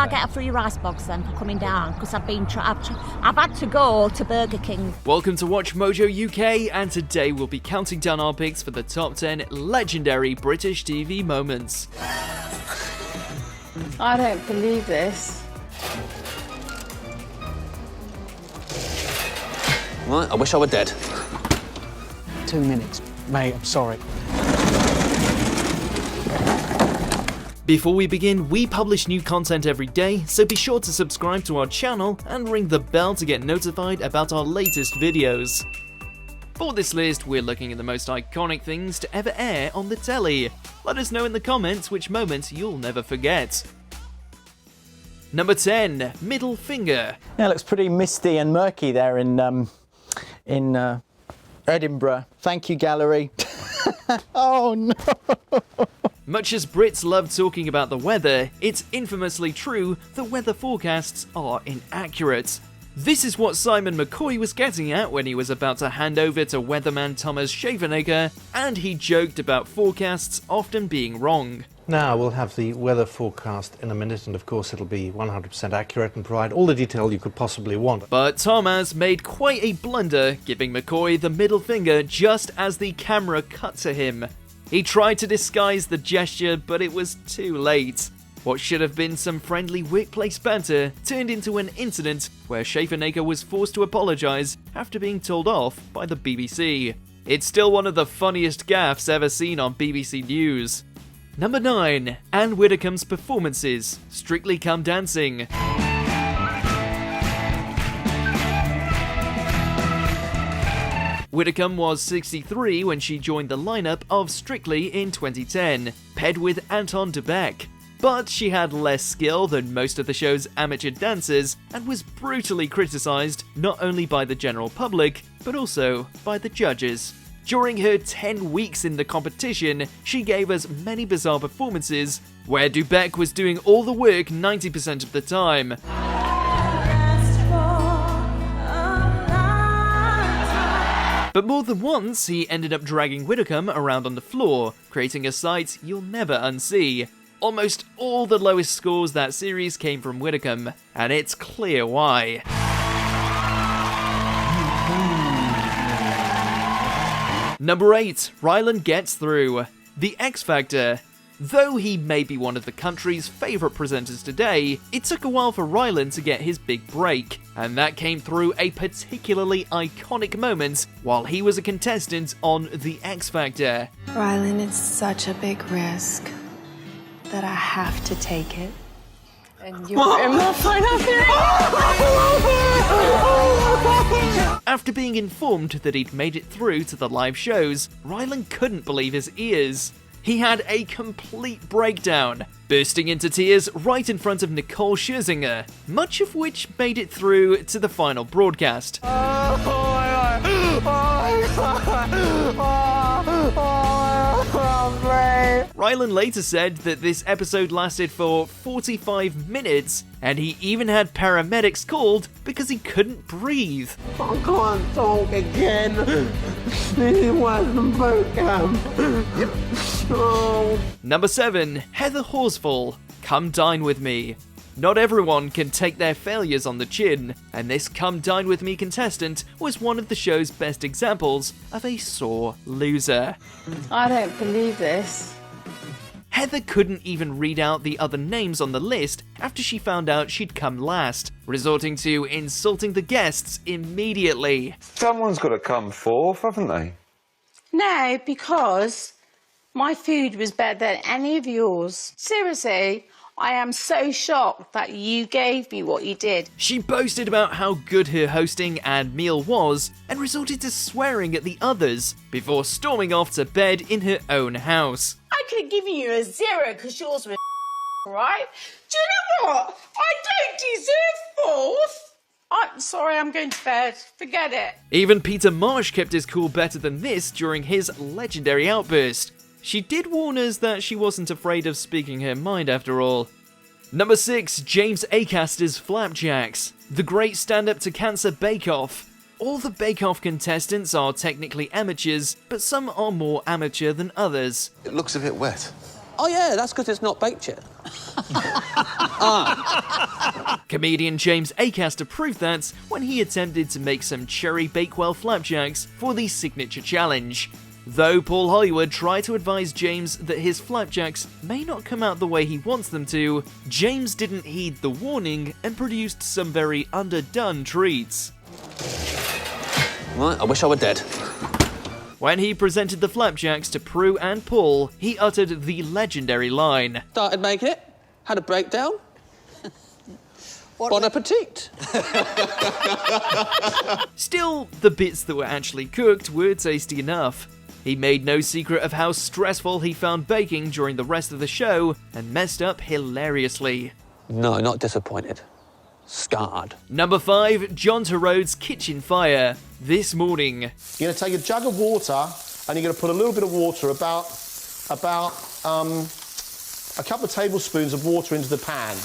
I get a free rice box then for coming down? Because I've had to go to Burger King. Welcome to WatchMojo UK, and today we'll be counting down our picks for the top 10 legendary British TV moments. I don't believe this. Right, I wish I were dead. 2 minutes, mate, I'm sorry. Before we begin, we publish new content every day, so be sure to subscribe to our channel and ring the bell to get notified about our latest videos. For this list, we're looking at the most iconic things to ever air on the telly. Let us know in the comments which moments you'll never forget. Number 10, Middle Finger. Yeah, it looks pretty misty and murky there in Edinburgh. Thank you, gallery. Oh no! Much as Brits love talking about the weather, it's infamously true the weather forecasts are inaccurate. This is what Simon McCoy was getting at when he was about to hand over to weatherman Thomas Schevenaker, and he joked about forecasts often being wrong. Now we'll have the weather forecast in a minute, and of course it'll be 100% accurate and provide all the detail you could possibly want. But Thomas made quite a blunder, giving McCoy the middle finger just as the camera cut to him. He tried to disguise the gesture, but it was too late. What should have been some friendly workplace banter turned into an incident where Schevenaker was forced to apologise after being told off by the BBC. It's still one of the funniest gaffes ever seen on BBC News. Number 9, Anne Widdecombe's performances, Strictly Come Dancing. Widdecombe was 63 when she joined the lineup of Strictly in 2010, paired with Anton de Beck. But she had less skill than most of the show's amateur dancers and was brutally criticised not only by the general public, but also by the judges. During her 10 weeks in the competition, she gave us many bizarre performances, where Dubeck was doing all the work 90% of the time. But more than once, he ended up dragging Widdecombe around on the floor, creating a sight you'll never unsee. Almost all the lowest scores that series came from Widdecombe, and it's clear why. Number 8, Ryland Gets Through. The X Factor. Though he may be one of the country's favourite presenters today, it took a while for Ryland to get his big break, and that came through a particularly iconic moment while he was a contestant on The X Factor. Ryland, it's such a big risk that I have to take it. And you're in my final After being informed that he'd made it through to the live shows, Ryland couldn't believe his ears. He had a complete breakdown, bursting into tears right in front of Nicole Scherzinger, much of which made it through to the final broadcast. Ryland later said that this episode lasted for 45 minutes, and he even had paramedics called because he couldn't breathe. I can't talk again. This wasn't boot camp. Oh. Number 7, Heather Horsfall, Come Dine With Me. Not everyone can take their failures on the chin, and this Come Dine With Me contestant was one of the show's best examples of a sore loser. I don't believe this. Heather couldn't even read out the other names on the list after she found out she'd come last, resorting to insulting the guests immediately. Someone's got to come fourth, haven't they? No, because my food was better than any of yours. Seriously, I am so shocked that you gave me what you did. She boasted about how good her hosting and meal was and resorted to swearing at the others before storming off to bed in her own house. I could have given you a 0 because yours was right? Do you know what? I don't deserve 4th. I'm sorry, I'm going to bed. Forget it. Even Peter Marsh kept his cool better than this during his legendary outburst. She did warn us that she wasn't afraid of speaking her mind after all. Number 6, James Acaster's Flapjacks, the great stand-up to cancer bake-off. All the bake-off contestants are technically amateurs, but some are more amateur than others. It looks a bit wet. Oh, yeah, that's because it's not baked yet. Comedian James Acaster proved that when he attempted to make some cherry Bakewell flapjacks for the signature challenge. Though Paul Hollywood tried to advise James that his flapjacks may not come out the way he wants them to, James didn't heed the warning and produced some very underdone treats. Right, I wish I were dead. When he presented the flapjacks to Prue and Paul, he uttered the legendary line. Started making it, had a breakdown. Bon appetit. Still, the bits that were actually cooked were tasty enough. He made no secret of how stressful he found baking during the rest of the show and messed up hilariously. No, not disappointed. Scarred. Number 5, Jonta Rhodes' kitchen fire. This morning. You're going to take a jug of water and you're going to put a little bit of water, about a couple of tablespoons of water into the pan.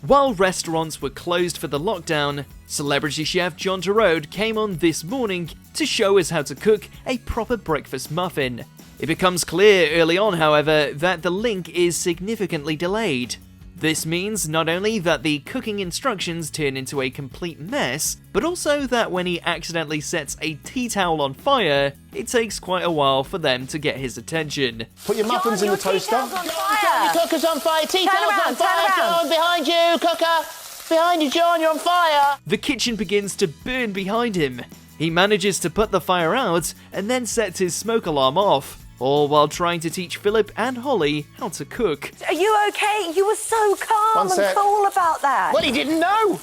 While restaurants were closed for the lockdown, celebrity chef Jonta Rhodes came on This Morning to show us how to cook a proper breakfast muffin. It becomes clear early on, however, that the link is significantly delayed. This means not only that the cooking instructions turn into a complete mess, but also that when he accidentally sets a tea towel on fire, it takes quite a while for them to get his attention. Put your muffins in the toaster. On fire. Your cooker's on fire, tea towel's on fire, John, behind you, cooker! Behind you, John, you're on fire! The kitchen begins to burn behind him. He manages to put the fire out and then sets his smoke alarm off, all while trying to teach Philip and Holly how to cook. Are you okay? You were so calm and cool about that. Well, he didn't know!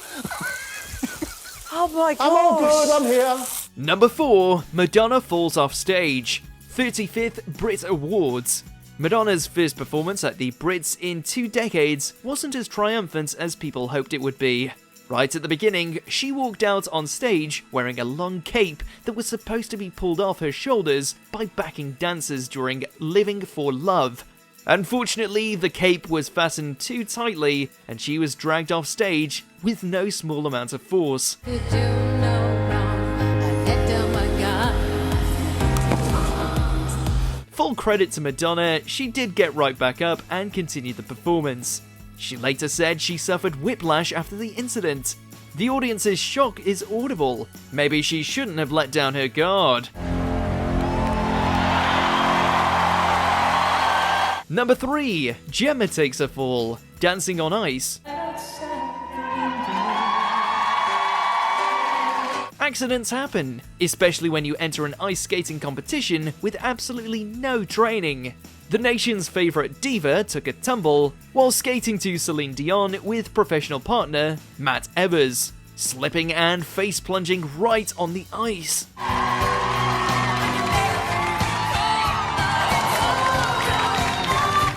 Oh my God. I'm all good, I'm here. Number 4, Madonna falls off stage. 35th Brit Awards. Madonna's first performance at the Brits in 2 decades wasn't as triumphant as people hoped it would be. Right at the beginning, she walked out on stage wearing a long cape that was supposed to be pulled off her shoulders by backing dancers during Living for Love. Unfortunately, the cape was fastened too tightly and she was dragged off stage with no small amount of force. Full credit to Madonna, she did get right back up and continue the performance. She later said she suffered whiplash after the incident. The audience's shock is audible. Maybe she shouldn't have let down her guard. Number 3, Gemma takes a fall, dancing on ice. Accidents happen, especially when you enter an ice skating competition with absolutely no training. The nation's favourite diva took a tumble while skating to Celine Dion with professional partner Matt Evers, slipping and face-plunging right on the ice.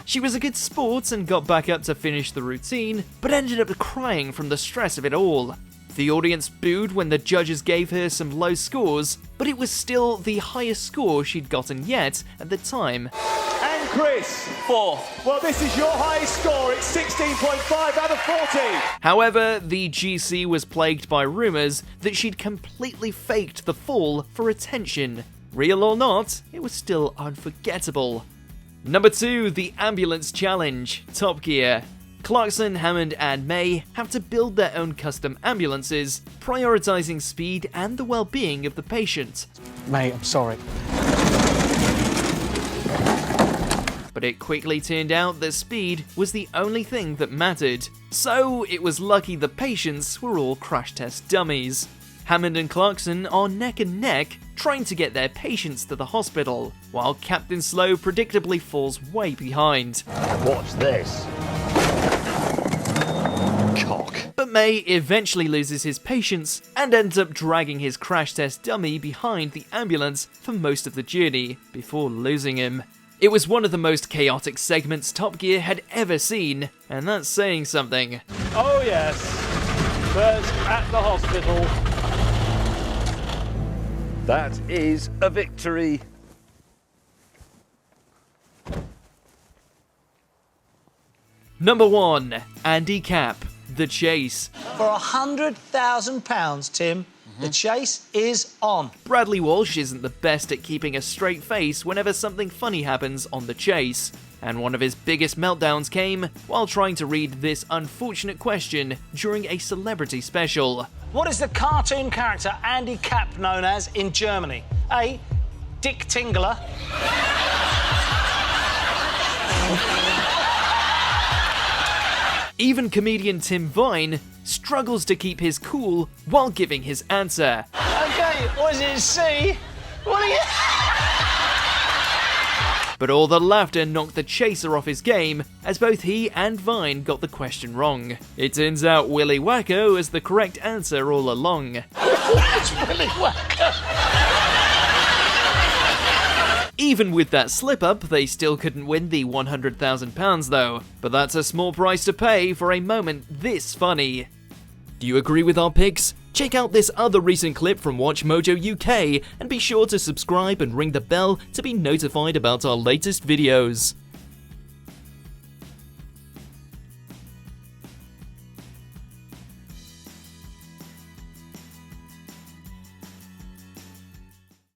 She was a good sport and got back up to finish the routine, but ended up crying from the stress of it all. The audience booed when the judges gave her some low scores, but it was still the highest score she'd gotten yet at the time. And Chris, 4. well, this is your highest score. It's 16.5 out of 40. However, the GC was plagued by rumours that she'd completely faked the fall for attention. Real or not, it was still unforgettable. Number 2, the Ambulance Challenge, Top Gear. Clarkson, Hammond and May have to build their own custom ambulances, prioritising speed and the well-being of the patient. Mate, I'm sorry. But it quickly turned out that speed was the only thing that mattered, so it was lucky the patients were all crash test dummies. Hammond and Clarkson are neck and neck trying to get their patients to the hospital, while Captain Slow predictably falls way behind. Watch this. Cock. But May eventually loses his patience and ends up dragging his crash test dummy behind the ambulance for most of the journey before losing him. It was one of the most chaotic segments Top Gear had ever seen, and that's saying something. Oh yes, Bert at the hospital. That is a victory. Number 1, Andy Capp, The Chase. For £100,000, Tim, the chase is on. Bradley Walsh isn't the best at keeping a straight face whenever something funny happens on The Chase. And one of his biggest meltdowns came while trying to read this unfortunate question during a celebrity special. What is the cartoon character Andy Capp known as in Germany? A. Dick Tingler. Even comedian Tim Vine struggles to keep his cool while giving his answer. OK, was it C? What are you... But all the laughter knocked the chaser off his game, as both he and Vine got the question wrong. It turns out Willy Wacko was the correct answer all along. It's Willy Wacko. Even with that slip-up, they still couldn't win the £100,000 though. But that's a small price to pay for a moment this funny. Do you agree with our picks? Check out this other recent clip from WatchMojo UK and be sure to subscribe and ring the bell to be notified about our latest videos.